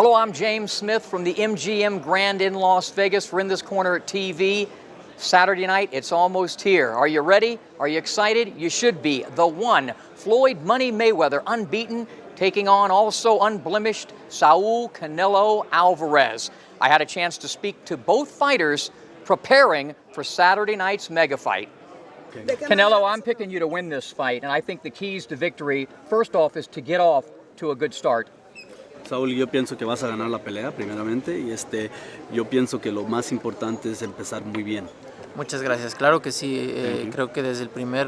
Hello, I'm James Smith from the MGM Grand in Las Vegas. We're in this corner at TV. Saturday night, it's almost here. Are you ready? Are you excited? You should be. The one, Floyd Money Mayweather, unbeaten, taking on also unblemished Saul Canelo Alvarez. I had a chance to speak to both fighters preparing for Saturday night's mega fight. Canelo, I'm picking you to win this fight, and I think the keys to victory, first off, is to get off to a good start. Saúl, yo pienso que vas a ganar la pelea primeramente y yo pienso que lo más importante es empezar muy bien. Muchas gracias. Claro que sí, creo que desde el primer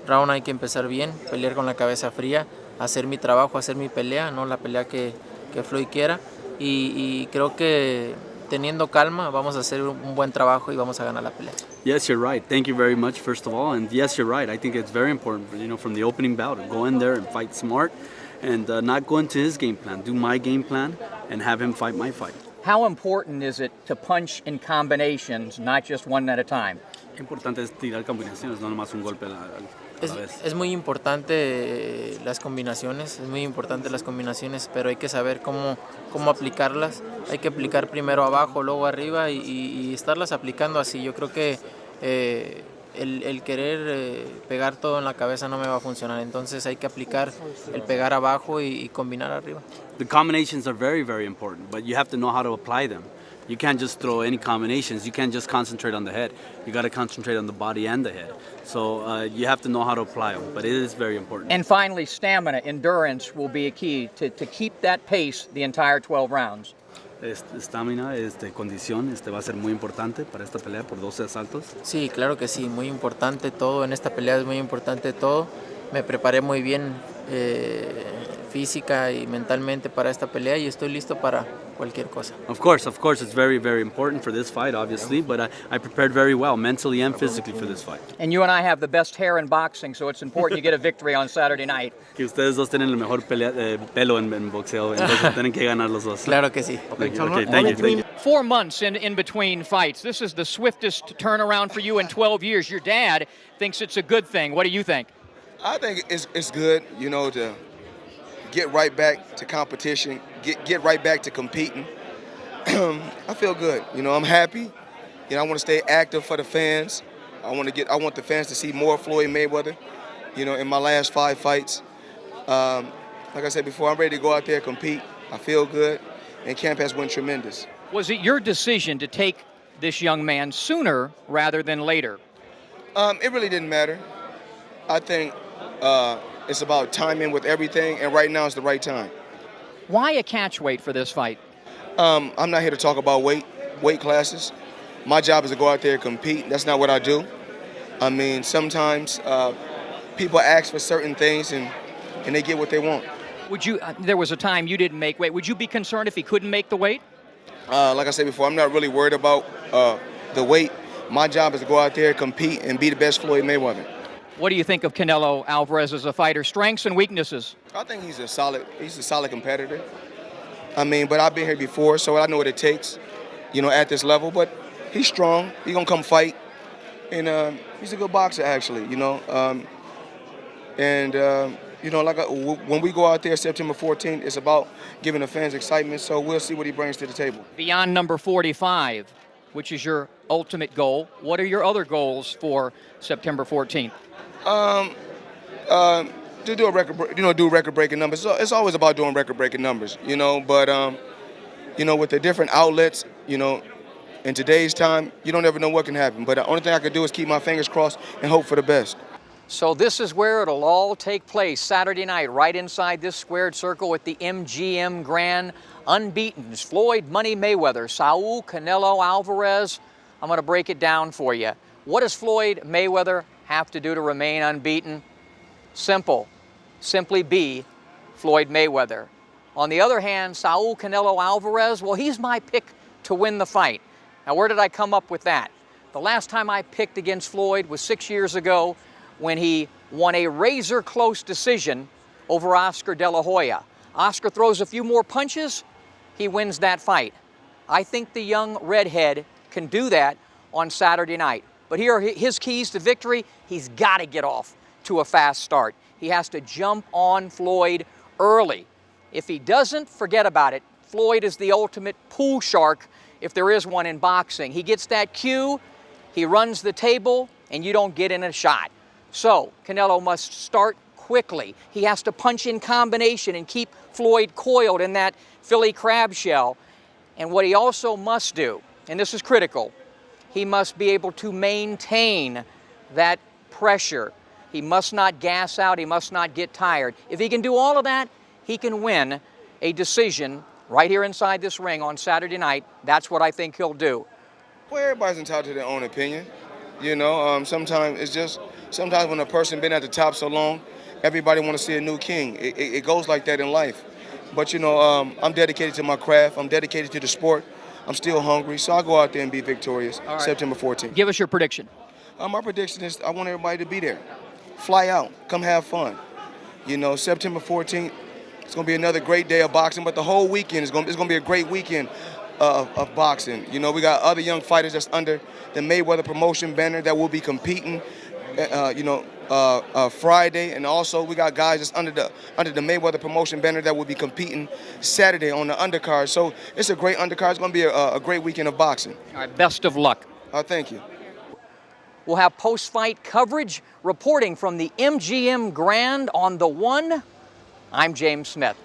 round hay que empezar bien, pelear con la cabeza fría, hacer mi trabajo, hacer mi pelea, no la pelea que Floyd quiera y creo que teniendo calma vamos a hacer un buen trabajo y vamos a ganar la pelea. Yes, you're right. Thank you very much, first of all, and yes, you're right. I think it's very important, from the opening bout, go in there and fight smart and not go into his game plan, do my game plan and have him fight my fight. How important is it to punch in combinations, not just one at a time? Importante es tirar combinaciones, no nomás un golpe a la vez. Es muy importante las combinaciones, pero hay que saber cómo aplicarlas. Hay que aplicar primero abajo, luego arriba y estarlas aplicando así. Yo creo que el querer pegar todo en la cabeza no me va a funcionar, entonces hay que aplicar el pegar abajo y combinar arriba. The combinations are very, very important, but you have to know how to apply them. You can't just throw any combinations. You can't just concentrate on the head. You got to concentrate on the body and the head. So you have to know how to apply them, but it is very important. And finally, stamina, endurance will be a key to keep that pace the entire 12 rounds. Estamina, condición, va a ser muy importante para esta pelea por 12 asaltos. Sí, claro que sí, muy importante todo. En esta pelea es muy importante todo. Me preparé muy bien física y mentalmente para esta pelea y estoy listo para cualquier cosa. Of course, it's very, very important for this fight, obviously, but I prepared very well, mentally and physically for this fight. And you and I have the best hair in boxing, so it's important you get a victory on Saturday night. Que ustedes dos tienen el mejor pelo en boxeo, entonces tienen que ganar los dos. Claro que sí. Okay, thank you. 4 months in between fights. This is the swiftest turnaround for you in 12 years. Your dad thinks it's a good thing. What do you think? I think it's good, to get right back to competition, get right back to competing. I feel good. I'm happy. I want to stay active for the fans. I want the fans to see more Floyd Mayweather, in my last 5 fights. Like I said before, I'm ready to go out there and compete. I feel good, and camp has been tremendous. Was it your decision to take this young man sooner rather than later? It really didn't matter. I think it's about timing with everything, and right now is the right time. Why a catch weight for this fight? I'm not here to talk about weight classes. My job is to go out there and compete. That's not what I do. I mean, sometimes people ask for certain things and they get what they want. Would you? There was a time you didn't make weight. Would you be concerned if he couldn't make the weight? Like I said before, I'm not really worried about the weight. My job is to go out there, compete, and be the best Floyd Mayweather. What do you think of Canelo Alvarez as a fighter? Strengths and weaknesses? I think he's a solid competitor. I mean, but I've been here before, so I know what it takes, at this level. But he's strong. He's gonna come fight, and he's a good boxer, actually. When we go out there September 14th, it's about giving the fans excitement. So we'll see what he brings to the table. Beyond number 45, which is your ultimate goal, what are your other goals for September 14th? To do a record-breaking numbers. So it's always about doing record-breaking numbers, But with the different outlets, in today's time, you don't ever know what can happen. But the only thing I can do is keep my fingers crossed and hope for the best. So this is where it'll all take place Saturday night, right inside this squared circle at the MGM Grand. Unbeaten, Floyd Money Mayweather, Saul Canelo Alvarez. I'm going to break it down for you. What does Floyd Mayweather have to do to remain unbeaten? Simple. Simply be Floyd Mayweather. On the other hand, Saul Canelo Alvarez, well, he's my pick to win the fight. Now, where did I come up with that? The last time I picked against Floyd was 6 years ago when he won a razor-close decision over Oscar De La Hoya. Oscar throws a few more punches, he wins that fight. I think the young redhead can do that on Saturday night. But here are his keys to victory. He's got to get off to a fast start. He has to jump on Floyd early. If he doesn't, forget about it. Floyd is the ultimate pool shark, if there is one in boxing. He gets that cue, he runs the table, and you don't get in a shot. So Canelo must start quickly. He has to punch in combination and keep Floyd coiled in that Philly crab shell. And what he also must do, and this is critical, he must be able to maintain that pressure. He must not gas out, he must not get tired. If he can do all of that, he can win a decision right here inside this ring on Saturday night. That's what I think he'll do. Well, everybody's entitled to their own opinion. You know, sometimes when a person been at the top so long, everybody want to see a new king. It goes like that in life. But you know, I'm dedicated to my craft. I'm dedicated to the sport. I'm still hungry, so I'll go out there and be victorious. All right. September 14th. Give us your prediction. My prediction is I want everybody to be there. Fly out, come have fun. You know, September 14th, it's gonna be another great day of boxing, but the whole weekend it's gonna be a great weekend of boxing. You know, we got other young fighters that's under the Mayweather promotion banner that will be competing. Friday, and also we got guys that's under the Mayweather promotion banner that will be competing Saturday on the undercard. So it's a great undercard. It's going to be a great weekend of boxing. All right, best of luck. Thank you. We'll have post-fight coverage reporting from the MGM Grand on the One. I'm James Smith.